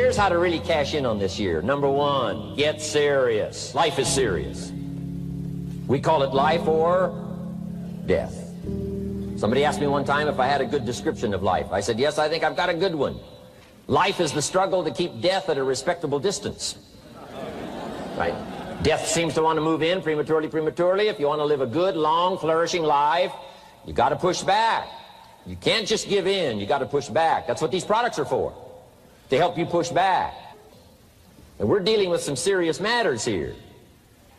Here's how to really cash in on this year. Number one, get serious. Life is serious. We call it life or death. Somebody asked me one time if I had a good description of life. I said, yes, I think I've got a good one. Life is the struggle to keep death at a respectable distance. Right? Death seems to want to move in prematurely. If you want to live a good, long, flourishing life, you got to push back. You can't just give in. You got to push back. That's what these products are for, to help you push back. And we're dealing with some serious matters here.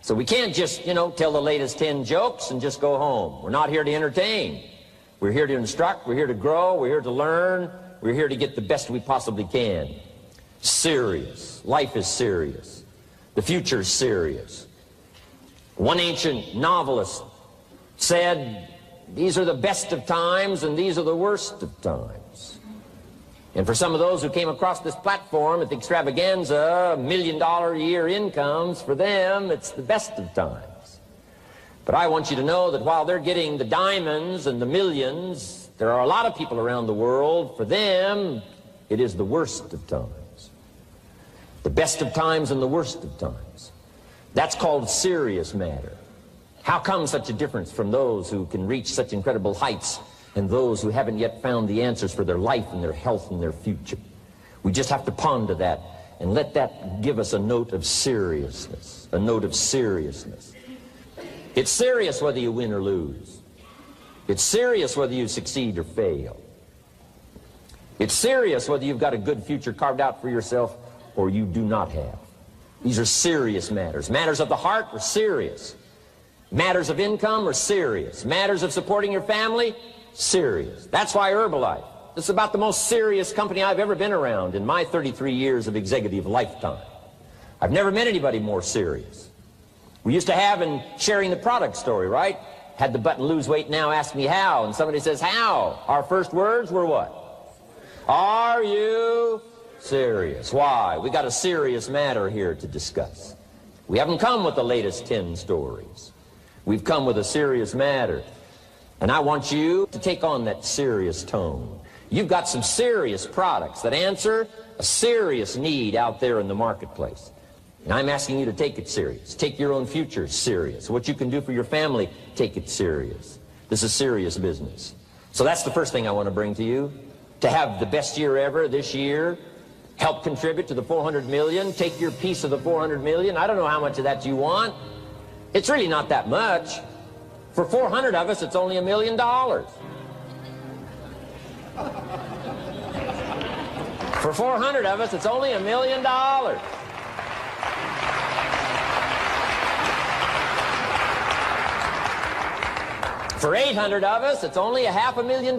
So we can't just, tell the latest 10 jokes and just go home. We're not here to entertain. We're here to instruct. We're here to grow. We're here to learn. We're here to get the best we possibly can. Serious. Life is serious. The future is serious. One ancient novelist said, these are the best of times and these are the worst of times. And for some of those who came across this platform at the extravaganza, $1 million a year incomes, for them, it's the best of times. But I want you to know that while they're getting the diamonds and the millions, there are a lot of people around the world, for them, it is the worst of times. The best of times and the worst of times. That's called serious matter. How come such a difference from those who can reach such incredible heights and those who haven't yet found the answers for their life and their health and their future? We just have to ponder that and let that give us a note of seriousness, a note of seriousness. It's serious whether you win or lose. It's serious whether you succeed or fail. It's serious whether you've got a good future carved out for yourself or you do not have. These are serious matters. Matters of the heart are serious. Matters of income are serious. Matters of supporting your family, serious. That's why Herbalife, this is about the most serious company I've ever been around in my 33 years of executive lifetime. I've never met anybody more serious. We used to have in sharing the product story, right? Had the button lose weight now, ask me how. And somebody says, how? Our first words were what? Are you serious? Why? We got a serious matter here to discuss. We haven't come with the latest 10 stories. We've come with a serious matter. And I want you to take on that serious tone. You've got some serious products that answer a serious need out there in the marketplace. And I'm asking you to take it serious. Take your own future serious. What you can do for your family, take it serious. This is serious business. So that's the first thing I want to bring to you. To have the best year ever this year, help contribute to the 400 million, take your piece of the 400 million. I don't know how much of that you want. It's really not that much. For 400 of us, it's only $1 million. For 400 of us, it's only $1 million. For 800 of us, it's only $500,000.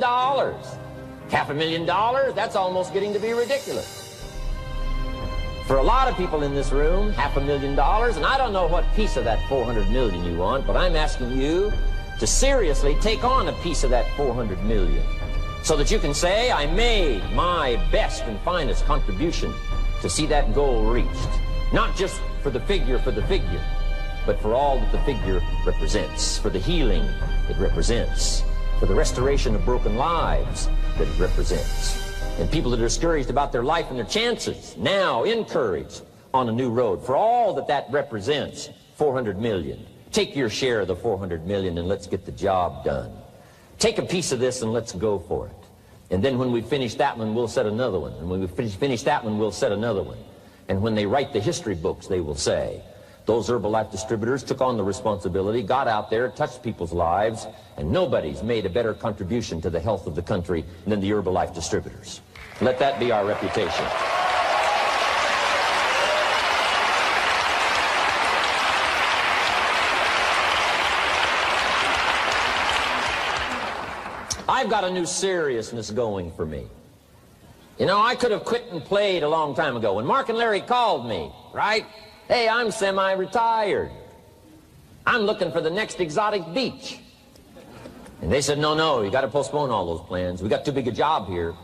$500,000, that's almost getting to be ridiculous. For a lot of people in this room, $500,000, and I don't know what piece of that 400 million you want, but I'm asking you to seriously take on a piece of that 400 million so that you can say, I made my best and finest contribution to see that goal reached. Not just for the figure, but for all that the figure represents, for the healing it represents, for the restoration of broken lives that it represents. And people that are discouraged about their life and their chances, now encouraged on a new road. For all that that represents, 400 million. Take your share of the 400 million and let's get the job done. Take a piece of this and let's go for it. And then when we finish that one, we'll set another one. And when we finish that one, we'll set another one. And when they write the history books, they will say, those Herbalife distributors took on the responsibility, got out there, touched people's lives, and nobody's made a better contribution to the health of the country than the Herbalife distributors. Let that be our reputation. I've got a new seriousness going for me. You know, I could have quit and played a long time ago. When Mark and Larry called me, right? Hey, I'm semi-retired. I'm looking for the next exotic beach. And they said, no, you got to postpone all those plans. We got too big a job here.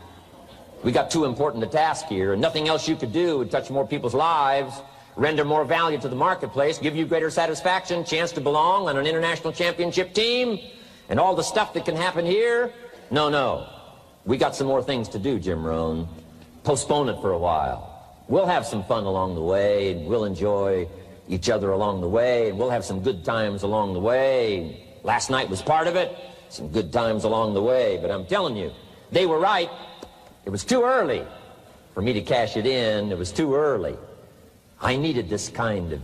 We got too important a task here, and nothing else you could do would touch more people's lives, render more value to the marketplace, give you greater satisfaction, chance to belong on an international championship team, and all the stuff that can happen here. No. We got some more things to do, Jim Rohn. Postpone it for a while. We'll have some fun along the way, and we'll enjoy each other along the way, and we'll have some good times along the way. Last night was part of it, some good times along the way, but I'm telling you, they were right. It was too early for me to cash it in. It was too early. I needed this kind of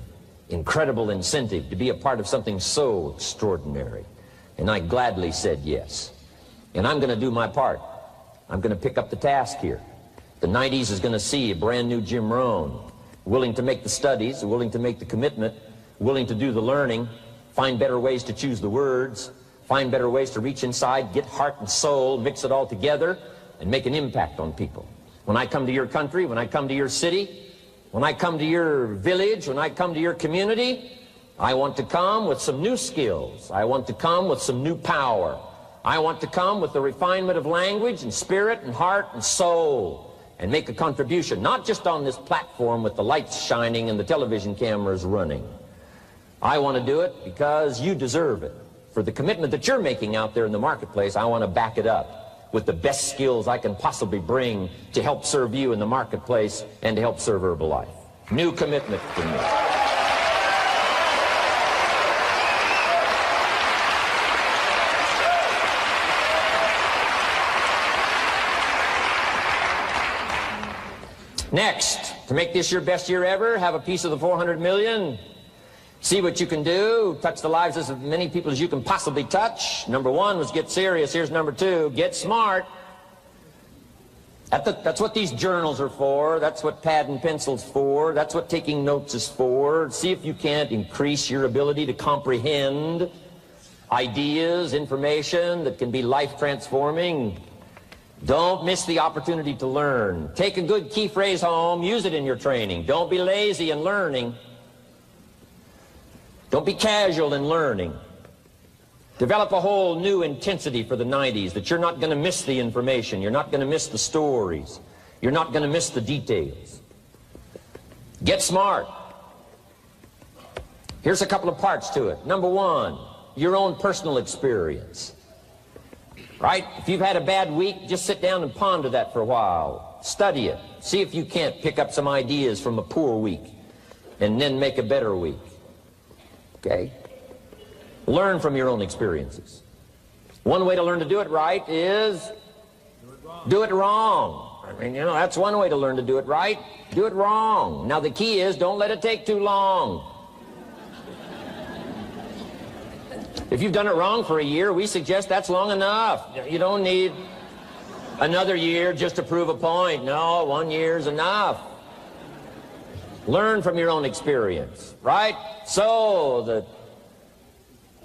incredible incentive to be a part of something so extraordinary, and I gladly said yes. And I'm going to do my part. I'm going to pick up the task here. The 90s is going to see a brand new Jim Rohn, willing to make the studies, willing to make the commitment, willing to do the learning, find better ways to choose the words, find better ways to reach inside, get heart and soul, mix it all together, and make an impact on people. When I come to your country, when I come to your city, when I come to your village, when I come to your community, I want to come with some new skills. I want to come with some new power. I want to come with the refinement of language and spirit and heart and soul, and make a contribution, not just on this platform with the lights shining and the television cameras running. I want to do it because you deserve it. For the commitment that you're making out there in the marketplace, I want to back it up with the best skills I can possibly bring to help serve you in the marketplace and to help serve Herbalife. New commitment for me. Next, to make this your best year ever, have a piece of the 400 million. See what you can do. Touch the lives of as many people as you can possibly touch. Number one was get serious. Here's number two, get smart. That's what these journals are for. That's what pad and pencil's for. That's what taking notes is for. See if you can't increase your ability to comprehend ideas, information that can be life-transforming. Don't miss the opportunity to learn. Take a good key phrase home, use it in your training. Don't be lazy in learning. Don't be casual in learning. Develop a whole new intensity for the 90s that you're not going to miss the information. You're not going to miss the stories. You're not going to miss the details. Get smart. Here's a couple of parts to it. Number one, your own personal experience. Right? If you've had a bad week, just sit down and ponder that for a while. Study it. See if you can't pick up some ideas from a poor week and then make a better week. Okay? Learn from your own experiences. One way to learn to do it right is do it wrong. I mean, you know, that's one way to learn to do it right. Do it wrong. Now the key is don't let it take too long. If you've done it wrong for a year, we suggest that's long enough. You don't need another year just to prove a point. No, 1 year's enough. Learn from your own experience, right? So the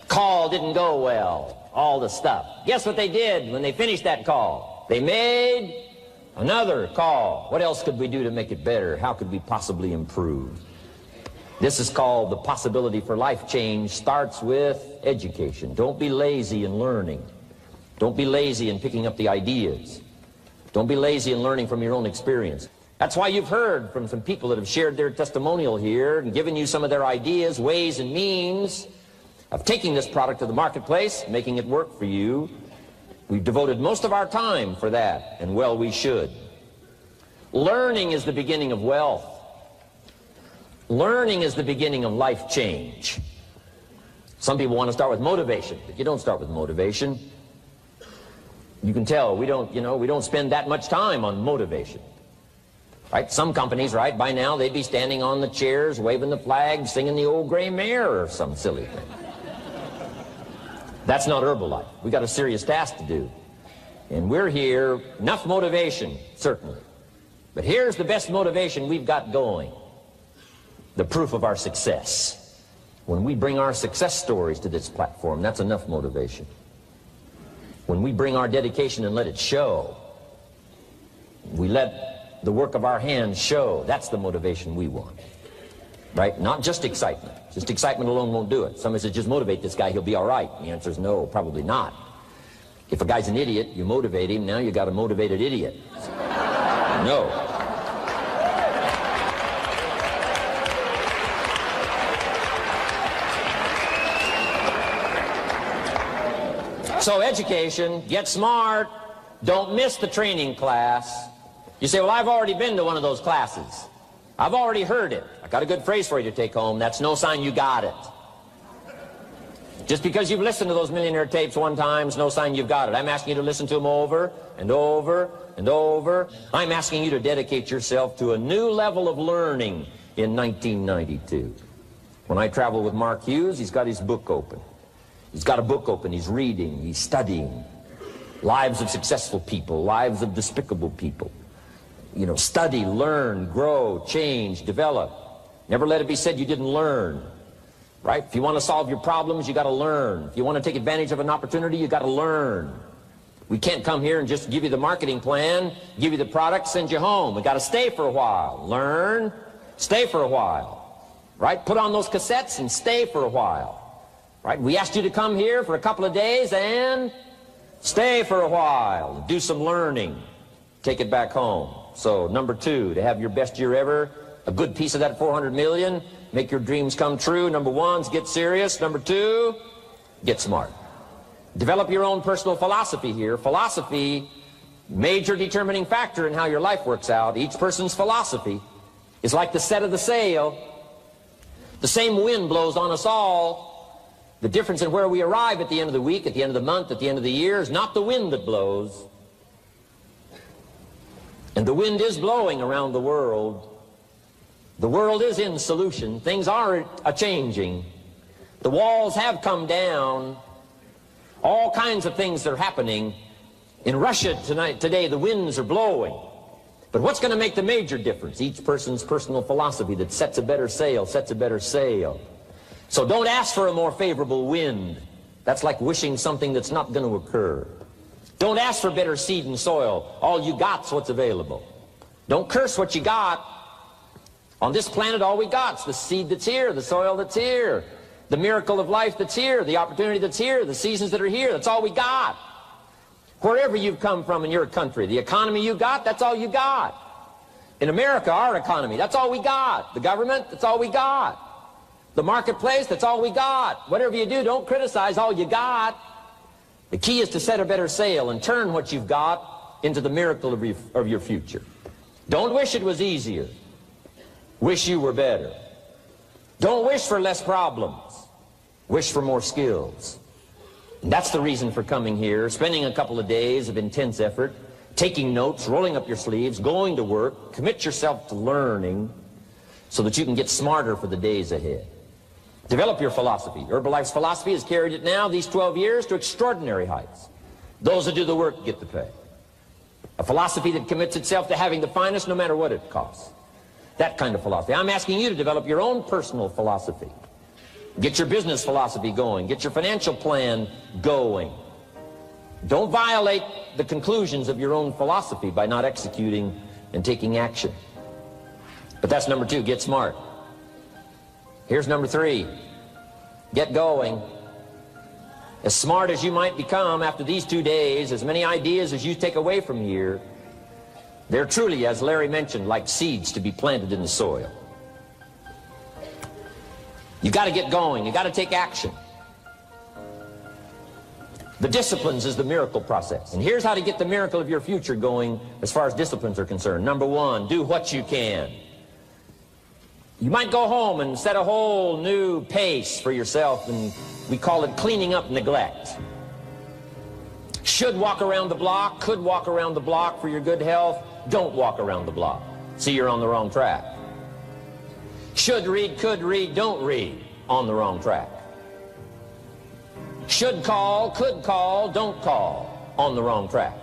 call didn't go well, all the stuff. Guess what they did when they finished that call? They made another call. What else could we do to make it better? How could we possibly improve? This is called the possibility for life change. Starts with education. Don't be lazy in learning. Don't be lazy in picking up the ideas. Don't be lazy in learning from your own experience. That's why you've heard from some people that have shared their testimonial here and given you some of their ideas, ways, and means of taking this product to the marketplace, making it work for you. We've devoted most of our time for that, and well, we should. Learning is the beginning of wealth. Learning is the beginning of life change. Some people want to start with motivation, but you don't start with motivation. You can tell we don't spend that much time on motivation. Right? Some companies, right, by now they'd be standing on the chairs, waving the flag, singing the old gray mare or some silly thing. That's not Herbalife. We got a serious task to do. And we're here, enough motivation, certainly. But here's the best motivation we've got going. The proof of our success. When we bring our success stories to this platform, that's enough motivation. When we bring our dedication and let it show, we let the work of our hands show, that's the motivation we want. Right? Not just excitement. Just excitement alone won't do it. Somebody says, just motivate this guy, he'll be all right. And the answer is no, probably not. If a guy's an idiot, you motivate him, now you got a motivated idiot. No. So education, get smart, don't miss the training class. You say, well, I've already been to one of those classes. I've already heard it. I got a good phrase for you to take home. That's no sign you got it. Just because you've listened to those millionaire tapes one time is no sign you've got it. I'm asking you to listen to them over and over and over. I'm asking you to dedicate yourself to a new level of learning in 1992. When I travel with Mark Hughes, he's got his book open. He's got a book open. He's reading. He's studying. Lives of successful people. Lives of despicable people. You know, study, learn, grow, change, develop. Never let it be said you didn't learn. Right? If you want to solve your problems, you got to learn. If you want to take advantage of an opportunity, you got to learn. We can't come here and just give you the marketing plan, give you the product, send you home. We got to stay for a while. Learn, stay for a while. Right? Put on those cassettes and stay for a while. Right? We asked you to come here for a couple of days and stay for a while. Do some learning. Take it back home. So, number 2, to have your best year ever, a good piece of that 400 million, make your dreams come true. Number 1 is get serious. Number 2, get smart. Develop your own personal philosophy here. Philosophy, major determining factor in how your life works out. Each person's philosophy is like the set of the sail. The same wind blows on us all. The difference in where we arrive at the end of the week, at the end of the month, at the end of the year is not the wind that blows. And the wind is blowing around the world. The world is in solution. Things are a-changing. The walls have come down. All kinds of things are happening. In Russia today, the winds are blowing. But what's going to make the major difference? Each person's personal philosophy that sets a better sail, sets a better sail. So don't ask for a more favorable wind. That's like wishing something that's not going to occur. Don't ask for better seed and soil. All you got's what's available. Don't curse what you got. On this planet, all we got's the seed that's here, the soil that's here, the miracle of life that's here, the opportunity that's here, the seasons that are here. That's all we got. Wherever you've come from in your country, the economy you got, that's all you got. In America, our economy, that's all we got. The government, that's all we got. The marketplace, that's all we got. Whatever you do, don't criticize all you got. The key is to set a better sail and turn what you've got into the miracle of your future. Don't wish it was easier. Wish you were better. Don't wish for less problems. Wish for more skills. And that's the reason for coming here, spending a couple of days of intense effort, taking notes, rolling up your sleeves, going to work, commit yourself to learning so that you can get smarter for the days ahead. Develop your philosophy. Herbalife's philosophy has carried it now, these 12 years, to extraordinary heights. Those that do the work get the pay. A philosophy that commits itself to having the finest no matter what it costs. That kind of philosophy. I'm asking you to develop your own personal philosophy. Get your business philosophy going. Get your financial plan going. Don't violate the conclusions of your own philosophy by not executing and taking action. But that's number 2, get smart. Here's number 3, get going. As smart as you might become after these 2 days, as many ideas as you take away from here, they're truly, as Larry mentioned, like seeds to be planted in the soil. You got to get going. You got to take action. The disciplines is the miracle process. And here's how to get the miracle of your future going as far as disciplines are concerned. Number 1, do what you can. You might go home and set a whole new pace for yourself, and we call it cleaning up neglect. Should walk around the block, could walk around the block for your good health. Don't walk around the block. See, you're on the wrong track. Should read, could read, don't read. On the wrong track. Should call, could call, don't call. On the wrong track.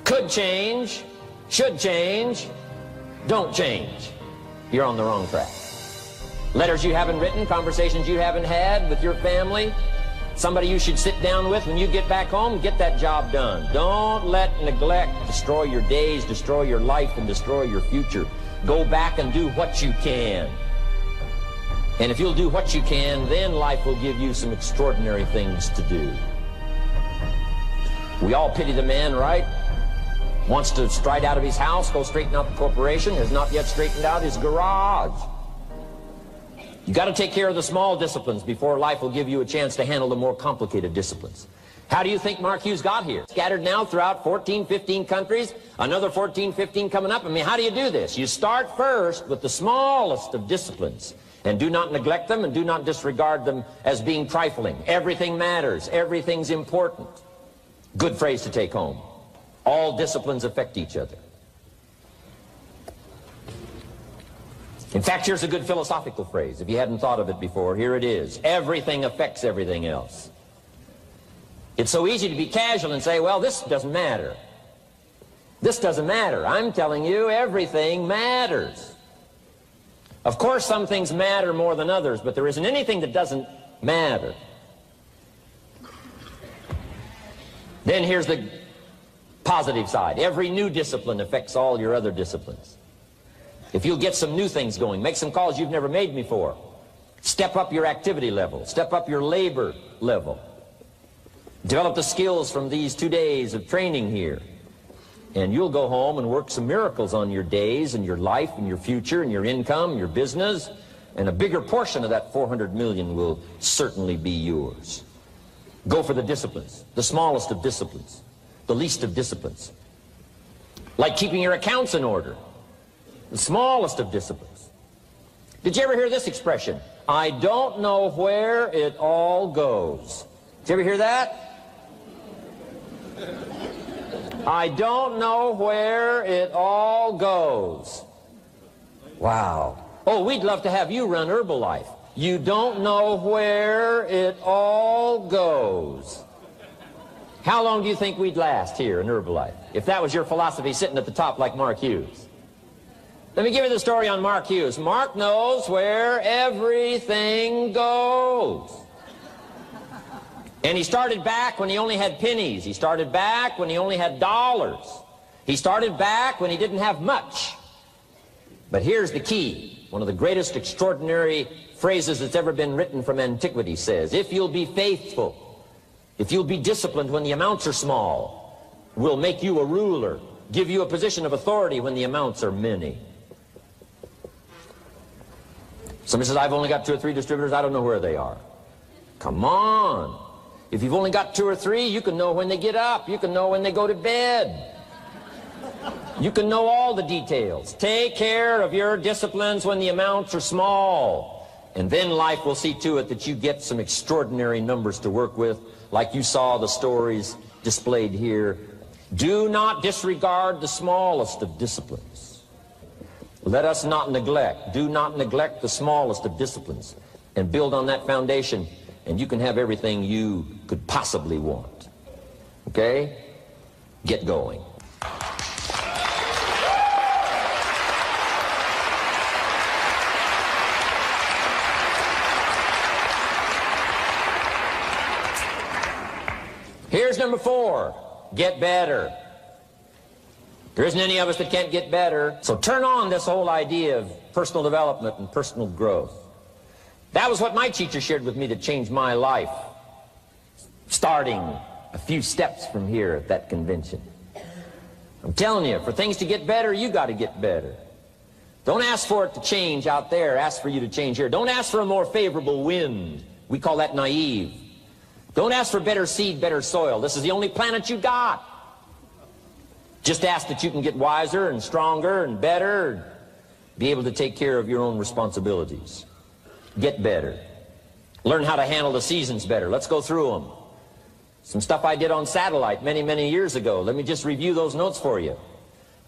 Could change, should change, don't change. You're on the wrong track. Letters you haven't written, conversations you haven't had with your family, somebody you should sit down with when you get back home, get that job done. Don't let neglect destroy your days, destroy your life, and destroy your future. Go back and do what you can. And if you'll do what you can, then life will give you some extraordinary things to do. We all pity the man, right? Wants to stride out of his house, go straighten out the corporation, has not yet straightened out his garage. You got to take care of the small disciplines before life will give you a chance to handle the more complicated disciplines. How do you think Mark Hughes got here? Scattered now throughout 14, 15 countries, another 14, 15 coming up. I mean, how do you do this? You start first with the smallest of disciplines, and do not neglect them and do not disregard them as being trifling. Everything matters. Everything's important. Good phrase to take home. All disciplines affect each other. In fact, here's a good philosophical phrase. If you hadn't thought of it before, here it is. Everything affects everything else. It's so easy to be casual and say, well, this doesn't matter. This doesn't matter. I'm telling you, everything matters. Of course, some things matter more than others, but there isn't anything that doesn't matter. Then here's the positive side. Every new discipline affects all your other disciplines. If you'll get some new things going, make some calls you've never made before, step up your activity level, step up your labor level, develop the skills from these 2 days of training here, and you'll go home and work some miracles on your days and your life and your future and your income, your business, and a bigger portion of that 400 million will certainly be yours. Go for the disciplines, the smallest of disciplines, the least of disciplines. Like keeping your accounts in order, the smallest of disciplines. Did you ever hear this expression? I don't know where it all goes. Did you ever hear that? I don't know where it all goes. Wow. Oh, we'd love to have you run Herbalife. You don't know where it all goes. How long do you think we'd last here in Herbalife if that was your philosophy sitting at the top like Mark Hughes? Let me give you the story on Mark Hughes. Mark knows where everything goes. And he started back when he only had pennies. He started back when he only had dollars. He started back when he didn't have much. But here's the key. One of the greatest extraordinary phrases that's ever been written from antiquity says, if you'll be faithful, if you'll be disciplined when the amounts are small, we'll make you a ruler, give you a position of authority when the amounts are many. Somebody says, I've only got 2 or 3 distributors, I don't know where they are. Come on. If you've only got 2 or 3, you can know when they get up. You can know when they go to bed. You can know all the details. Take care of your disciplines when the amounts are small. And then life will see to it that you get some extraordinary numbers to work with, like you saw the stories displayed here. Do not disregard the smallest of disciplines. Let us not neglect. Do not neglect the smallest of disciplines. And build on that foundation, and you can have everything you could possibly want. Okay? Get going. Here's number 4. Get better. There isn't any of us that can't get better. So turn on this whole idea of personal development and personal growth. That was what my teacher shared with me to change my life, starting a few steps from here at that convention. I'm telling you, for things to get better, you got to get better. Don't ask for it to change out there. Ask for you to change here. Don't ask for a more favorable wind. We call that naive. Don't ask for better seed, better soil. This is the only planet you got. Just ask that you can get wiser and stronger and better, be able to take care of your own responsibilities. Get better. Learn how to handle the seasons better. Let's go through them. Some stuff I did on satellite many, many years ago. Let me just review those notes for you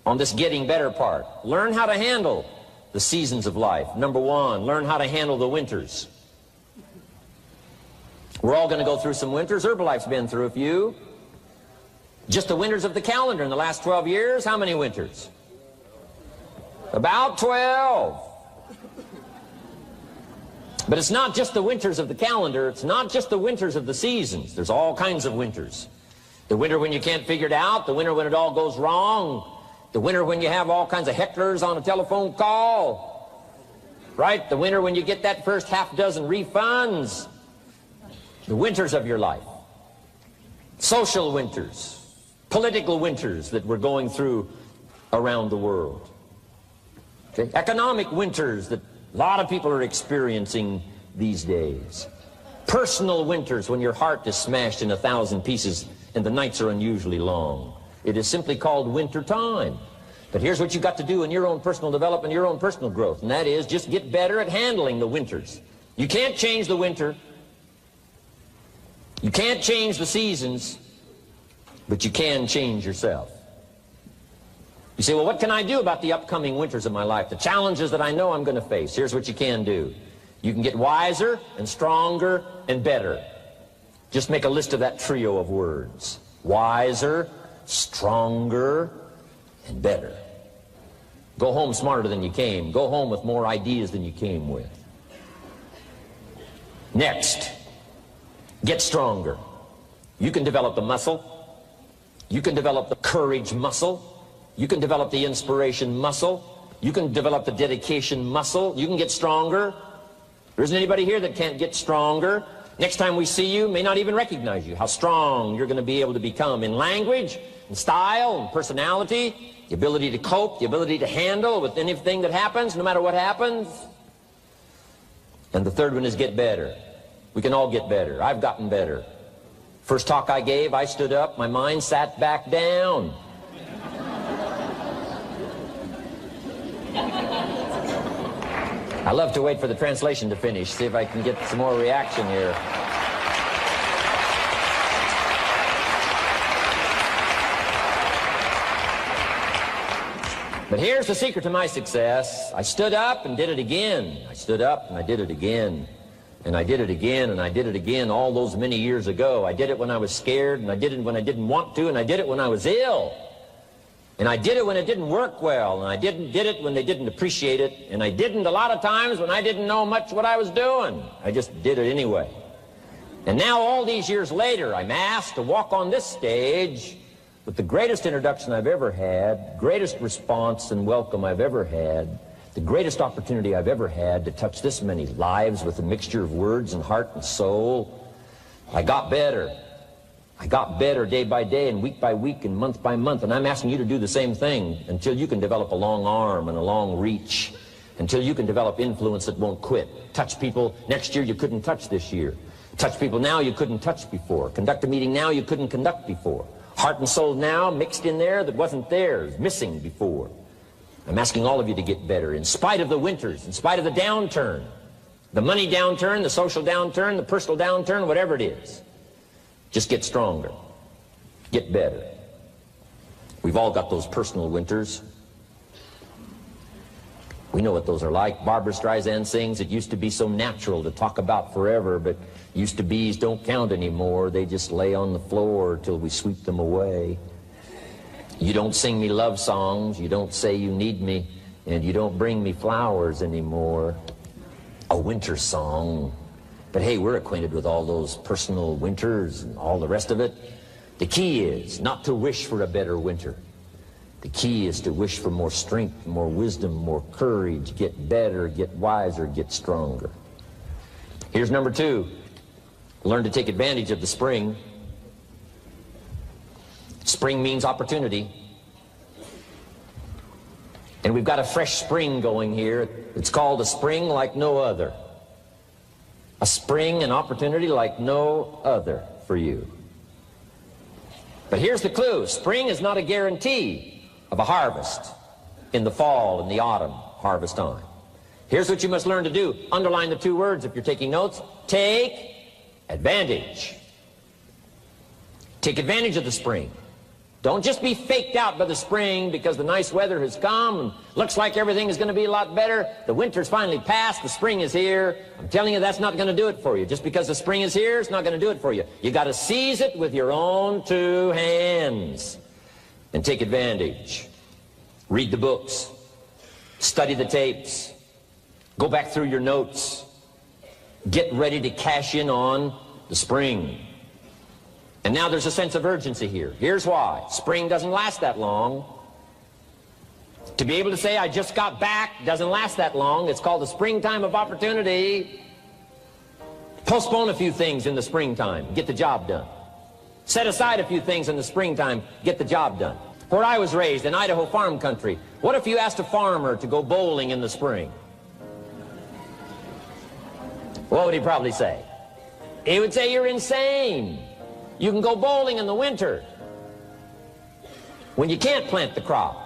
on this getting better part. Learn how to handle the seasons of life. Number 1, learn how to handle the winters. We're all going to go through some winters. Herbalife's been through a few. Just the winters of the calendar in the last 12 years, how many winters? About 12. But it's not just the winters of the calendar. It's not just the winters of the seasons. There's all kinds of winters. The winter when you can't figure it out. The winter when it all goes wrong. The winter when you have all kinds of hecklers on a telephone call. Right? The winter when you get that first half dozen refunds. The winters of your life. Social winters. Political winters that we're going through around the world. Okay? Economic winters that a lot of people are experiencing these days. Personal winters when your heart is smashed in 1,000 pieces and the nights are unusually long. It is simply called winter time. But here's what you got to do in your own personal development, your own personal growth, and that is just get better at handling the winters. You can't change the winter. You can't change the seasons, but you can change yourself. You say, well, what can I do about the upcoming winters of my life, the challenges that I know I'm going to face? Here's what you can do. You can get wiser and stronger and better. Just make a list of that trio of words. Wiser, stronger, and better. Go home smarter than you came. Go home with more ideas than you came with. Next, get stronger. You can develop the muscle. You can develop the courage muscle. You can develop the inspiration muscle. You can develop the dedication muscle. You can get stronger. There isn't anybody here that can't get stronger. Next time we see you, may not even recognize you, how strong you're going to be able to become in language, in style, in personality, the ability to cope, the ability to handle with anything that happens, no matter what happens. And the third one is get better. We can all get better. I've gotten better. First talk I gave, I stood up, my mind sat back down. I love to wait for the translation to finish, see if I can get some more reaction here. But here's the secret to my success. I stood up and did it again. I stood up and I did it again. And I did it again and I did it again all those many years ago. I did it when I was scared, and I did it when I didn't want to, and I did it when I was ill. And I did it when it didn't work well, and I did it when they didn't appreciate it, and I didn't a lot of times when I didn't know much what I was doing. I just did it anyway. And now all these years later, I'm asked to walk on this stage with the greatest introduction I've ever had, greatest response and welcome I've ever had, the greatest opportunity I've ever had to touch this many lives with a mixture of words and heart and soul. I got better. I got better day by day and week by week and month by month, and I'm asking you to do the same thing until you can develop a long arm and a long reach, until you can develop influence that won't quit. Touch people next year you couldn't touch this year. Touch people now you couldn't touch before. Conduct a meeting now you couldn't conduct before. Heart and soul now mixed in there that wasn't theirs, missing before. I'm asking all of you to get better in spite of the winters, in spite of the downturn, the money downturn, the social downturn, the personal downturn, whatever it is. Just get stronger. Get better. We've all got those personal winters. We know what those are like. Barbara Streisand sings, it used to be so natural to talk about forever, but used to be's don't count anymore. They just lay on the floor till we sweep them away. You don't sing me love songs, you don't say you need me, and you don't bring me flowers anymore. A winter song. But hey, we're acquainted with all those personal winters and all the rest of it. The key is not to wish for a better winter. The key is to wish for more strength, more wisdom, more courage, get better, get wiser, get stronger. Here's number 2. Learn to take advantage of the spring. Spring means opportunity. And we've got a fresh spring going here. It's called a spring like no other. A spring, an opportunity like no other for you. But here's the clue. Spring is not a guarantee of a harvest in the fall and the autumn harvest time. Here's what you must learn to do. Underline the 2 words if you're taking notes. Take advantage. Take advantage of the spring. Don't just be faked out by the spring because the nice weather has come and looks like everything is going to be a lot better. The winter's finally passed, the spring is here. I'm telling you, that's not going to do it for you. Just because the spring is here, it's not going to do it for you. You got to seize it with your own 2 hands and take advantage. Read the books. Study the tapes. Go back through your notes. Get ready to cash in on the spring. And now there's a sense of urgency here. Here's why. Spring doesn't last that long. To be able to say, I just got back, doesn't last that long. It's called the springtime of opportunity. Postpone a few things in the springtime. Get the job done. Set aside a few things in the springtime. Get the job done. Where I was raised, in Idaho farm country, what if you asked a farmer to go bowling in the spring? What would he probably say? He would say you're insane. You can go bowling in the winter when you can't plant the crop.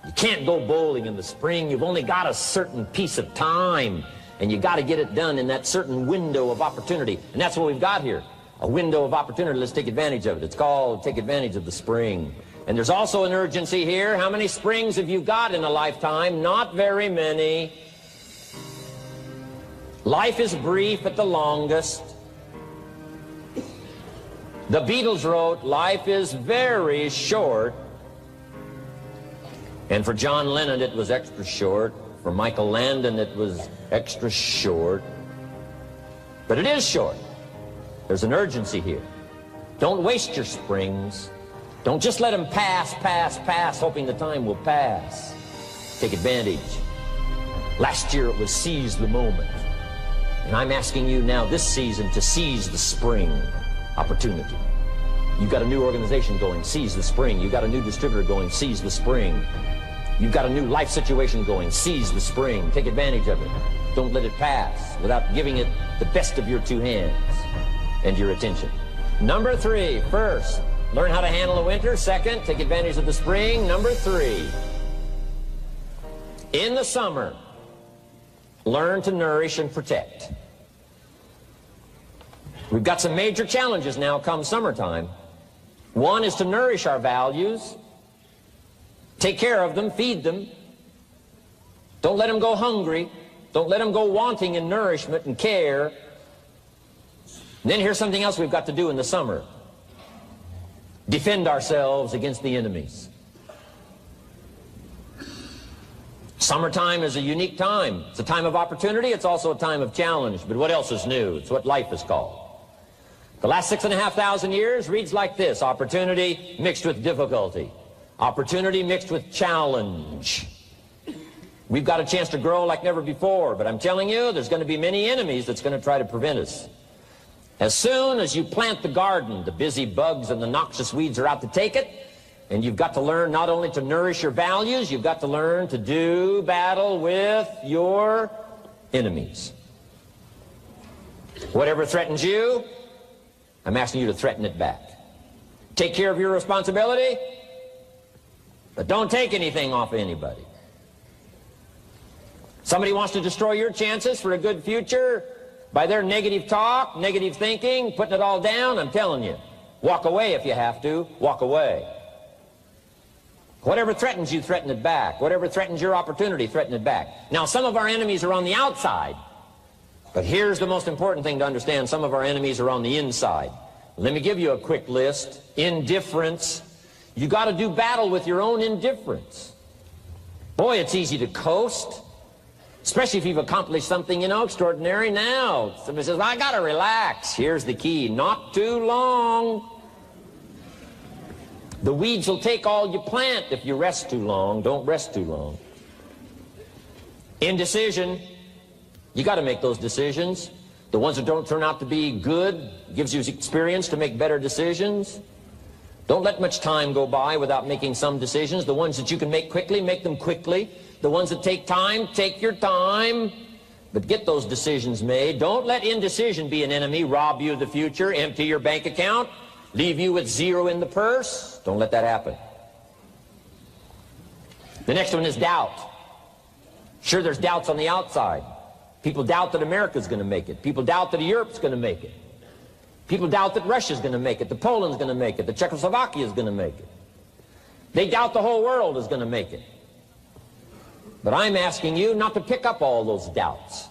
You can't go bowling in the spring. You've only got a certain piece of time, and you got to get it done in that certain window of opportunity. And that's what we've got here, a window of opportunity. Let's take advantage of it. It's called take advantage of the spring. And there's also an urgency here. How many springs have you got in a lifetime? Not very many. Life is brief at the longest. The Beatles wrote, life is very short. And for John Lennon, it was extra short. For Michael Landon, it was extra short. But it is short. There's an urgency here. Don't waste your springs. Don't just let them pass, hoping the time will pass. Take advantage. Last year, it was seize the moment. And I'm asking you now this season to seize the spring opportunity. You've got a new organization going, seize the spring. You've got a new distributor going, seize the spring. You've got a new life situation going, seize the spring. Take advantage of it. Don't let it pass without giving it the best of your two hands and your attention. Number 3, first, learn how to handle the winter. Second, take advantage of the spring. Number 3, in the summer, learn to nourish and protect. We've got some major challenges now come summertime. One is to nourish our values. Take care of them, feed them. Don't let them go hungry. Don't let them go wanting in nourishment and care. And then here's something else we've got to do in the summer. Defend ourselves against the enemies. Summertime is a unique time. It's a time of opportunity. It's also a time of challenge. But what else is new? It's what life is called. The last 6,500 years reads like this: opportunity mixed with difficulty. Opportunity mixed with challenge. We've got a chance to grow like never before, but I'm telling you, there's going to be many enemies that's going to try to prevent us. As soon as you plant the garden, the busy bugs and the noxious weeds are out to take it, and you've got to learn not only to nourish your values, you've got to learn to do battle with your enemies. Whatever threatens you, I'm asking you to threaten it back. Take care of your responsibility, but don't take anything off of anybody. Somebody wants to destroy your chances for a good future by their negative talk, negative thinking, putting it all down. I'm telling you, walk away if you have to. Walk away. Whatever threatens you, threaten it back. Whatever threatens your opportunity, threaten it back. Now, some of our enemies are on the outside, but here's the most important thing to understand. Some of our enemies are on the inside. Let me give you a quick list. Indifference. You got to do battle with your own indifference. Boy, it's easy to coast, especially if you've accomplished something, extraordinary. Now, somebody says, I got to relax. Here's the key. Not too long. The weeds will take all you plant if you rest too long. Don't rest too long. Indecision. You got to make those decisions. The ones that don't turn out to be good gives you experience to make better decisions. Don't let much time go by without making some decisions. The ones that you can make quickly, make them quickly. The ones that take time, take your time. But get those decisions made. Don't let indecision be an enemy, rob you of the future, empty your bank account, leave you with zero in the purse. Don't let that happen. The next one is doubt. Sure, there's doubts on the outside. People doubt that America's going to make it. People doubt that Europe's going to make it. People doubt that Russia's going to make it, that Poland's going to make it, that Czechoslovakia's going to make it. They doubt the whole world is going to make it. But I'm asking you not to pick up all those doubts.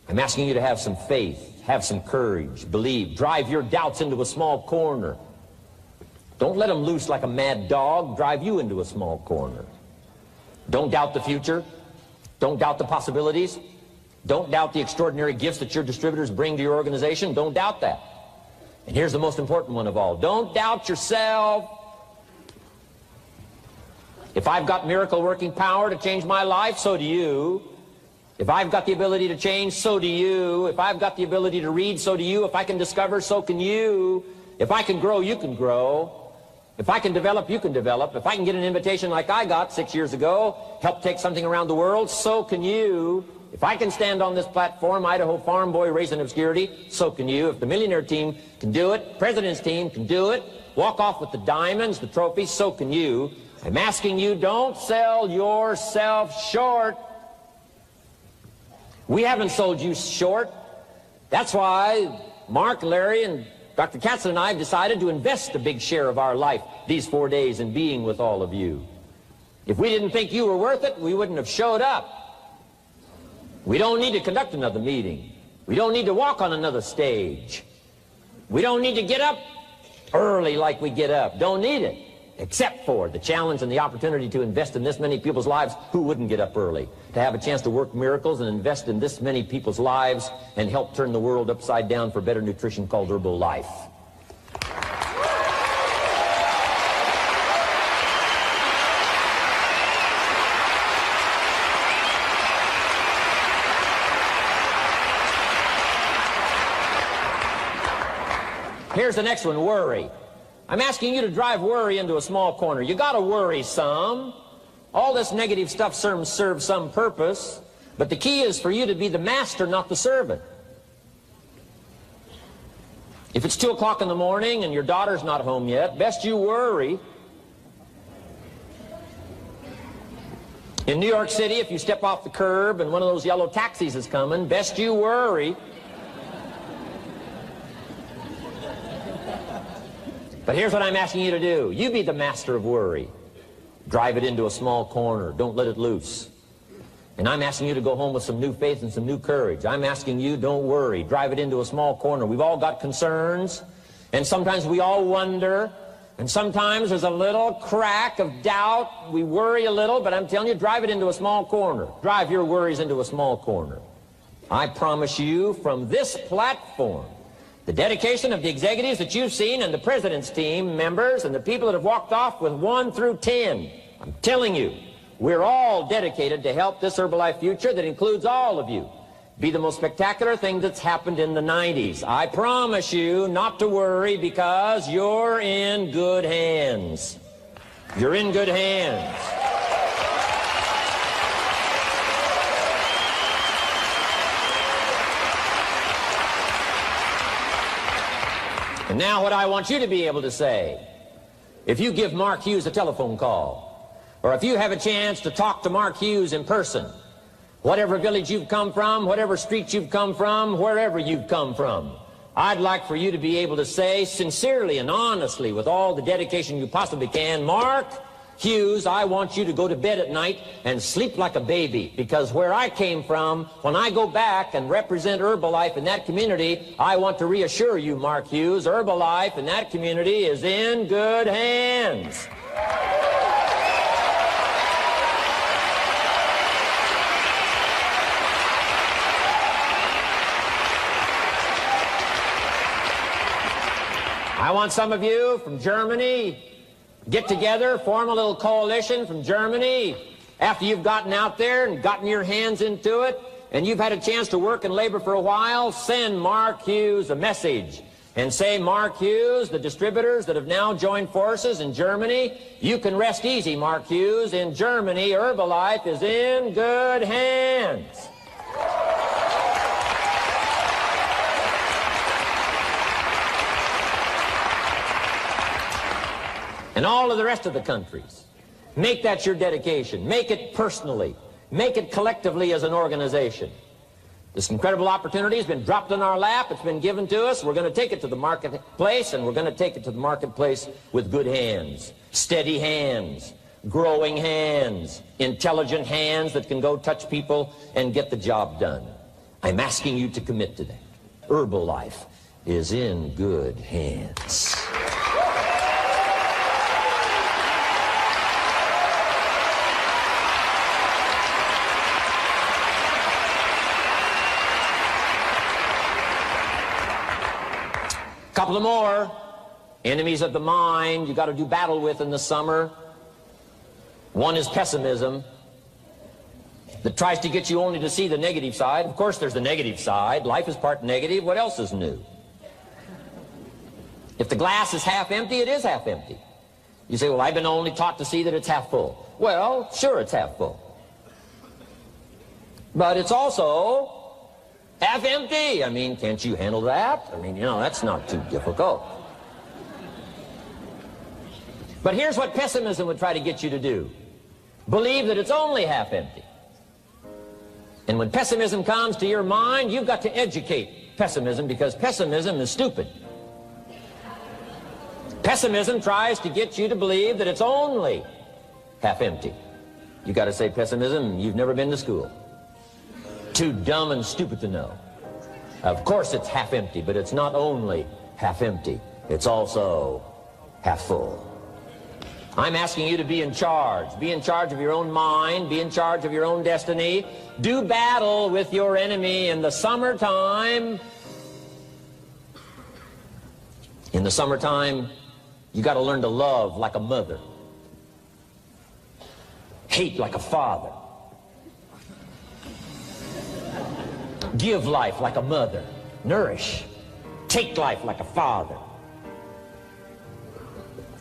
I'm asking you to have some faith, have some courage, believe, drive your doubts into a small corner. Don't let them loose like a mad dog, drive you into a small corner. Don't doubt the future. Don't doubt the possibilities. Don't doubt the extraordinary gifts that your distributors bring to your organization. Don't doubt that. And here's the most important one of all. Don't doubt yourself. If I've got miracle working power to change my life, so do you. If I've got the ability to change, so do you. If I've got the ability to read, so do you. If I can discover, so can you. If I can grow, you can grow. If I can develop, you can develop. If I can get an invitation like I got 6 years ago, help take something around the world, so can you. If I can stand on this platform, Idaho farm boy raised in obscurity, so can you. If the millionaire team can do it, president's team can do it, walk off with the diamonds, the trophies, so can you. I'm asking you, don't sell yourself short. We haven't sold you short. That's why Mark, Larry, and Dr. Katzen and I have decided to invest a big share of our life these 4 days in being with all of you. If we didn't think you were worth it, we wouldn't have showed up. We don't need to conduct another meeting. We don't need to walk on another stage. We don't need to get up early like we get up. Don't need it. Except for the challenge and the opportunity to invest in this many people's lives who wouldn't get up early. To have a chance to work miracles and invest in this many people's lives and help turn the world upside down for better nutrition called Herbalife. Here's the next one, worry. I'm asking you to drive worry into a small corner. You got to worry some. All this negative stuff serves some purpose, but the key is for you to be the master, not the servant. If it's 2 o'clock in the morning and your daughter's not home yet, best you worry. In New York City, if you step off the curb and one of those yellow taxis is coming, best you worry. But here's what I'm asking you to do. You be the master of worry. Drive it into a small corner. Don't let it loose. And I'm asking you to go home with some new faith and some new courage. I'm asking you, don't worry. Drive it into a small corner. We've all got concerns, and sometimes we all wonder, and sometimes there's a little crack of doubt. We worry a little, but I'm telling you, drive it into a small corner. Drive your worries into a small corner. I promise you, from this platform, the dedication of the executives that you've seen and the president's team members and the people that have walked off with 1 through 10, I'm telling you, we're all dedicated to help this Herbalife future that includes all of you be the most spectacular thing that's happened in the 90s. I promise you not to worry because you're in good hands. You're in good hands. And now what I want you to be able to say, if you give Mark Hughes a telephone call, or if you have a chance to talk to Mark Hughes in person, whatever village you've come from, whatever street you've come from, wherever you've come from, I'd like for you to be able to say sincerely and honestly with all the dedication you possibly can, Mark Hughes, I want you to go to bed at night and sleep like a baby, because where I came from, when I go back and represent Herbalife in that community, I want to reassure you, Mark Hughes, Herbalife in that community is in good hands. I want some of you from Germany get together, form a little coalition from Germany. After you've gotten out there and gotten your hands into it, and you've had a chance to work and labor for a while, send Mark Hughes a message and say, Mark Hughes, the distributors that have now joined forces in Germany, you can rest easy, Mark Hughes. In Germany, Herbalife is in good hands. And all of the rest of the countries, make that your dedication. Make it personally. Make it collectively as an organization. This incredible opportunity has been dropped in our lap. It's been given to us. We're going to take it to the marketplace, and we're going to take it to the marketplace with good hands, steady hands, growing hands, intelligent hands that can go touch people and get the job done. I'm asking you to commit to that. Herbalife is in good hands. Couple of more enemies of the mind you got to do battle with in the summer. One is pessimism, that tries to get you only to see the negative side. Of course there's the negative side. Life is part negative. What else is new? If the glass is half empty, it is half empty. You say, well, I've been only taught to see that it's half full. Well, sure, it's half full. But it's also half empty. I mean, can't you handle that? I mean, you know, that's not too difficult. But here's what pessimism would try to get you to do. Believe that it's only half empty. And when pessimism comes to your mind, you've got to educate pessimism, because pessimism is stupid. Pessimism tries to get you to believe that it's only half empty. You got to say, pessimism, you've never been to school. Too dumb and stupid to know. Of course it's half empty, but it's not only half empty. It's also half full. I'm asking you to be in charge. Be in charge of your own mind. Be in charge of your own destiny. Do battle with your enemy in the summertime. In the summertime, you got to learn to love like a mother. Hate like a father. Give life like a mother. Nourish. Take life like a father.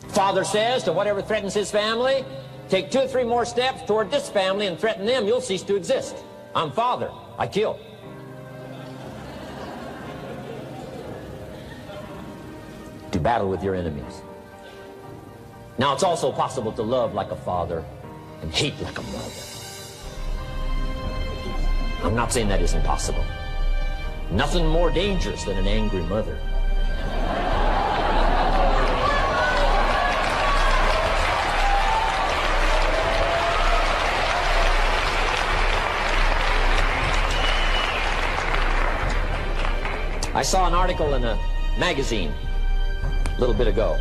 Father says to whatever threatens his family, take 2 or 3 more steps toward this family and threaten them, you'll cease to exist. I'm father. I kill. Do battle with your enemies. Now, it's also possible to love like a father and hate like a mother. I'm not saying that isn't possible. Nothing more dangerous than an angry mother. I saw an article in a magazine a little bit ago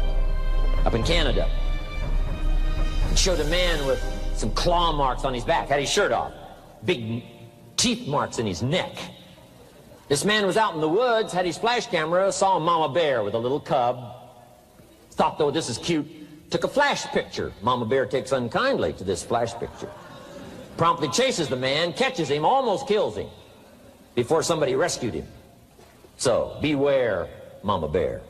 up in Canada. It showed a man with some claw marks on his back, had his shirt off, big teeth marks in his neck. This man was out in the woods, had his flash camera, saw a mama bear with a little cub, thought, though, this is cute, took a flash picture. Mama bear takes unkindly to this flash picture. Promptly chases the man, catches him, almost kills him before somebody rescued him. So, beware, mama bear.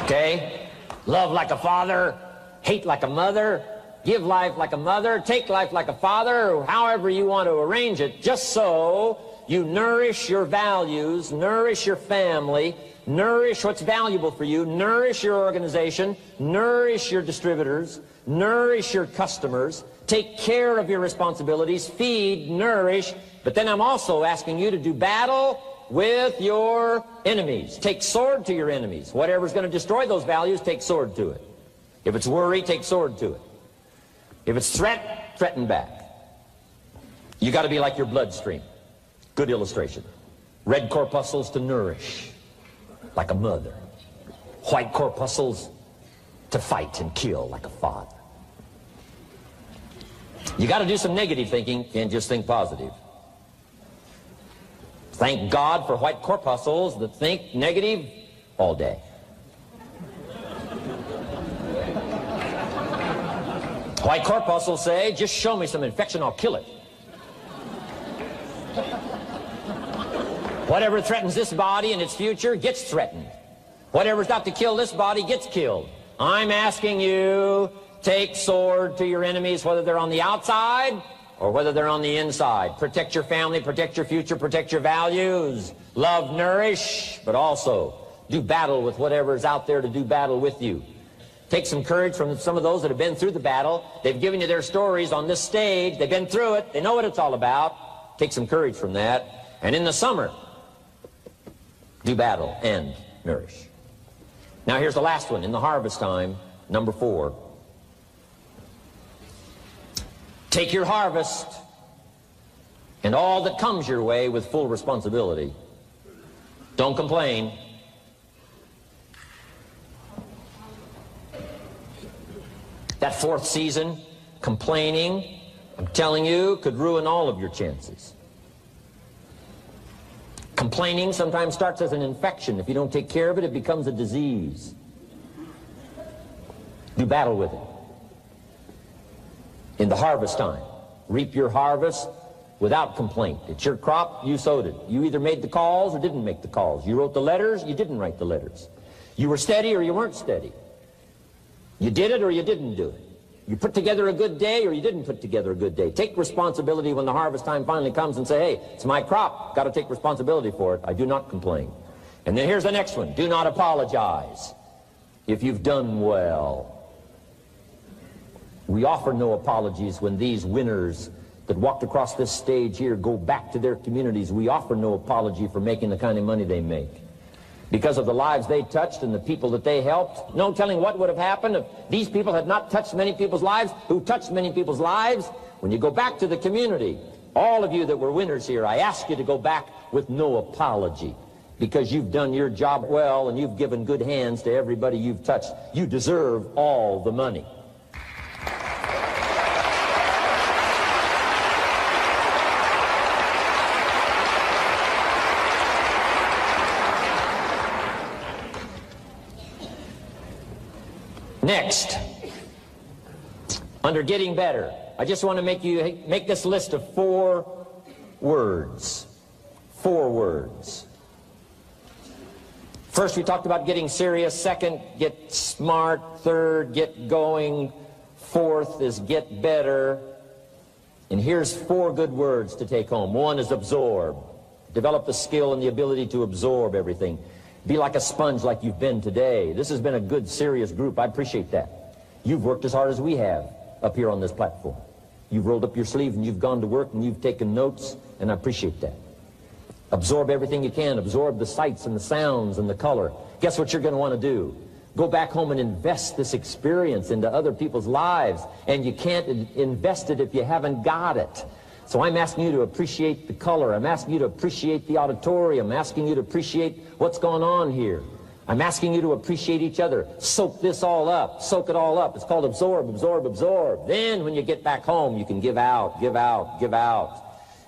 Okay? Love like a father, hate like a mother, give life like a mother, take life like a father, however you want to arrange it, just so you nourish your values, nourish your family, nourish what's valuable for you, nourish your organization, nourish your distributors, nourish your customers, take care of your responsibilities, feed, nourish. But then I'm also asking you to do battle with your enemies. Take sword to your enemies. Whatever's going to destroy those values, take sword to it. If it's worry, take sword to it. If it's threat, threaten back. You got to be like your bloodstream. Good illustration. Red corpuscles to nourish, like a mother. White corpuscles to fight and kill, like a father. You got to do some negative thinking, can't just think positive. Thank God for white corpuscles that think negative all day. White corpuscles say, just show me some infection, I'll kill it. Whatever threatens this body and its future gets threatened. Whatever's got to kill this body gets killed. I'm asking you, take sword to your enemies, whether they're on the outside or whether they're on the inside. Protect your family, protect your future, protect your values. Love, nourish, but also do battle with whatever's out there to do battle with you. Take some courage from some of those that have been through the battle. They've given you their stories on this stage. They've been through it. They know what it's all about. Take some courage from that. And in the summer, do battle and nourish. Now here's the last one. In the harvest time, number 4. Take your harvest and all that comes your way with full responsibility. Don't complain. That 4th season, complaining, I'm telling you, could ruin all of your chances. Complaining sometimes starts as an infection. If you don't take care of it, it becomes a disease. Do battle with it. In the harvest time, reap your harvest without complaint. It's your crop, you sowed it. You either made the calls or didn't make the calls. You wrote the letters, you didn't write the letters. You were steady or you weren't steady. You did it or you didn't do it. You put together a good day or you didn't put together a good day. Take responsibility when the harvest time finally comes and say, hey, it's my crop. Got to take responsibility for it. I do not complain. And then here's the next one. Do not apologize if you've done well. We offer no apologies when these winners that walked across this stage here go back to their communities. We offer no apology for making the kind of money they make. Because of the lives they touched and the people that they helped. No telling what would have happened if these people had not touched many people's lives, who touched many people's lives. When you go back to the community, all of you that were winners here, I ask you to go back with no apology. Because you've done your job well and you've given good hands to everybody you've touched. You deserve all the money. Next, under getting better, I just want to make this list of 4 words. 4 words. First, we talked about getting serious. Second, get smart. Third, get going. Fourth is get better. And here's 4 good words to take home. 1 is absorb. Develop the skill and the ability to absorb everything. Be like a sponge like you've been today. This has been a good, serious group. I appreciate that. You've worked as hard as we have up here on this platform. You've rolled up your sleeves and you've gone to work and you've taken notes, and I appreciate that. Absorb everything you can. Absorb the sights and the sounds and the color. Guess what you're going to want to do? Go back home and invest this experience into other people's lives, and you can't invest it if you haven't got it. So I'm asking you to appreciate the color. I'm asking you to appreciate the auditorium. I'm asking you to appreciate what's going on here. I'm asking you to appreciate each other. Soak this all up. Soak it all up. It's called absorb, absorb, absorb. Then when you get back home, you can give out, give out, give out.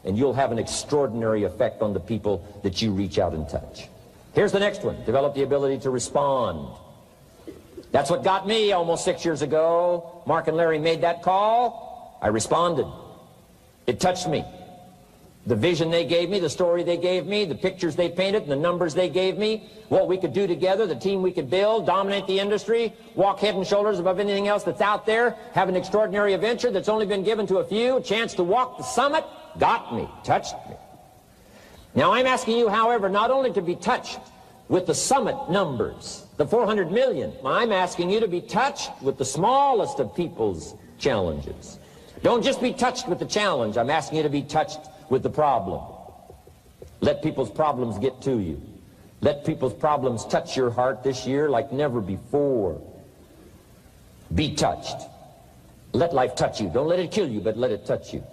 And you'll have an extraordinary effect on the people that you reach out and touch. Here's the next one. Develop the ability to respond. That's what got me almost 6 years ago. Mark and Larry made that call. I responded. It touched me. The vision they gave me, the story they gave me, the pictures they painted, and the numbers they gave me, what we could do together, the team we could build, dominate the industry, walk head and shoulders above anything else that's out there, have an extraordinary adventure that's only been given to a few, a chance to walk the summit, got me, touched me. Now I'm asking you, however, not only to be touched with the summit numbers, the 400 million, I'm asking you to be touched with the smallest of people's challenges. Don't just be touched with the challenge. I'm asking you to be touched with the problem. Let people's problems get to you. Let people's problems touch your heart this year like never before. Be touched. Let life touch you. Don't let it kill you, but let it touch you.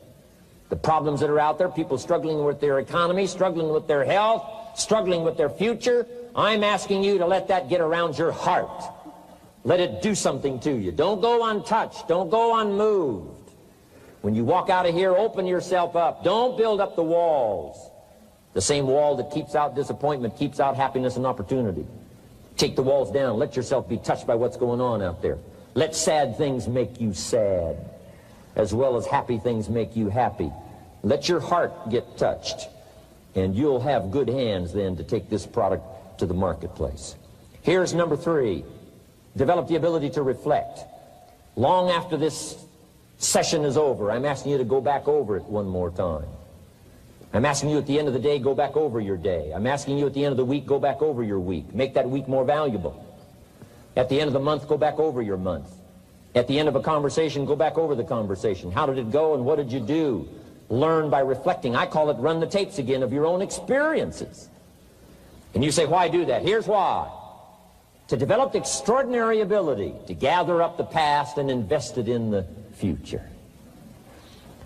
The problems that are out there, people struggling with their economy, struggling with their health, struggling with their future, I'm asking you to let that get around your heart. Let it do something to you. Don't go untouched. Don't go unmoved. When you walk out of here, open yourself up. Don't build up the walls. The same wall that keeps out disappointment keeps out happiness and opportunity. Take the walls down. Let yourself be touched by what's going on out there. Let sad things make you sad, as well as happy things make you happy. Let your heart get touched, and you'll have good hands then to take this product to the marketplace. Here's number 3. Develop the ability to reflect. Long after this session is over, I'm asking you to go back over it one more time. I'm asking you at the end of the day, go back over your day. I'm asking you at the end of the week, go back over your week. Make that week more valuable. At the end of the month, go back over your month. At the end of a conversation, go back over the conversation. How did it go and what did you do? Learn by reflecting. I call it run the tapes again of your own experiences. And you say, why do that? Here's why. To develop extraordinary ability to gather up the past and invest it in the future.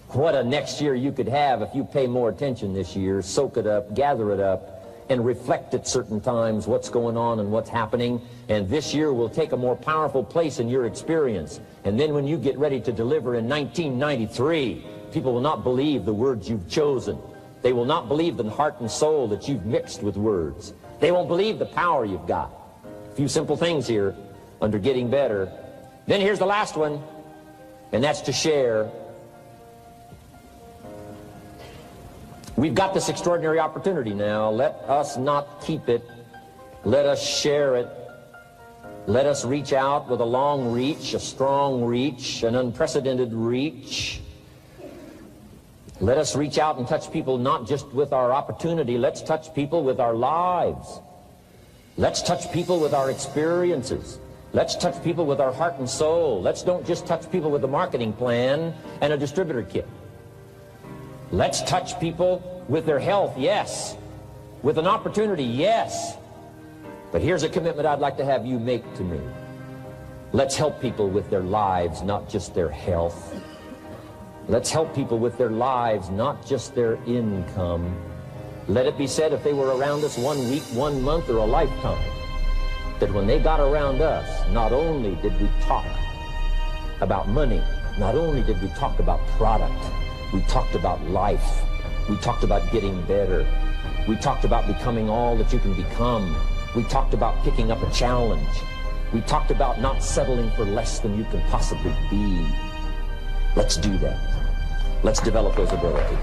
What a next year you could have if you pay more attention this year, soak it up, gather it up, and reflect at certain times what's going on and what's happening. And this year will take a more powerful place in your experience. And then when you get ready to deliver in 1993, people will not believe the words you've chosen. They will not believe the heart and soul that you've mixed with words. They won't believe the power you've got. A few simple things here under getting better. Then here's the last one, and that's to share. We've got this extraordinary opportunity now. Let us not keep it. Let us share it. Let us reach out with a long reach, a strong reach, an unprecedented reach. Let us reach out and touch people not just with our opportunity. Let's touch people with our lives. Let's touch people with our experiences. Let's touch people with our heart and soul. Let's don't just touch people with a marketing plan and a distributor kit. Let's touch people with their health, yes. With an opportunity, yes. But here's a commitment I'd like to have you make to me. Let's help people with their lives, not just their health. Let's help people with their lives, not just their income. Let it be said, if they were around us 1 week, 1 month, or a lifetime, that when they got around us, not only did we talk about money, not only did we talk about product, we talked about life. We talked about getting better. We talked about becoming all that you can become. We talked about picking up a challenge. We talked about not settling for less than you can possibly be. Let's do that. Let's develop those abilities.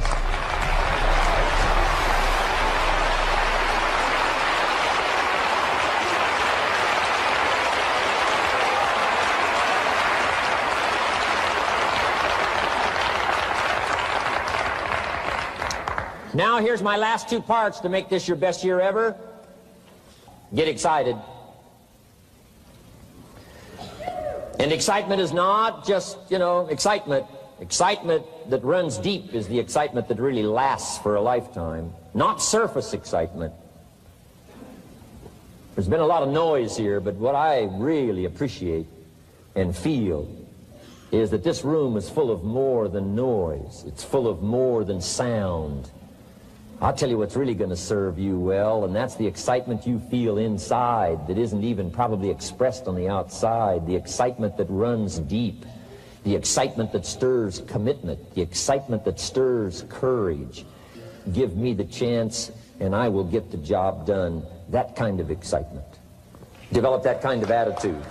Now here's my last 2 parts to make this your best year ever. Get excited. And excitement is not just, excitement. Excitement that runs deep is the excitement that really lasts for a lifetime. Not surface excitement. There's been a lot of noise here, but what I really appreciate and feel is that this room is full of more than noise. It's full of more than sound. I'll tell you what's really going to serve you well, and that's the excitement you feel inside that isn't even probably expressed on the outside, the excitement that runs deep, the excitement that stirs commitment, the excitement that stirs courage. Give me the chance, and I will get the job done. That kind of excitement. Develop that kind of attitude.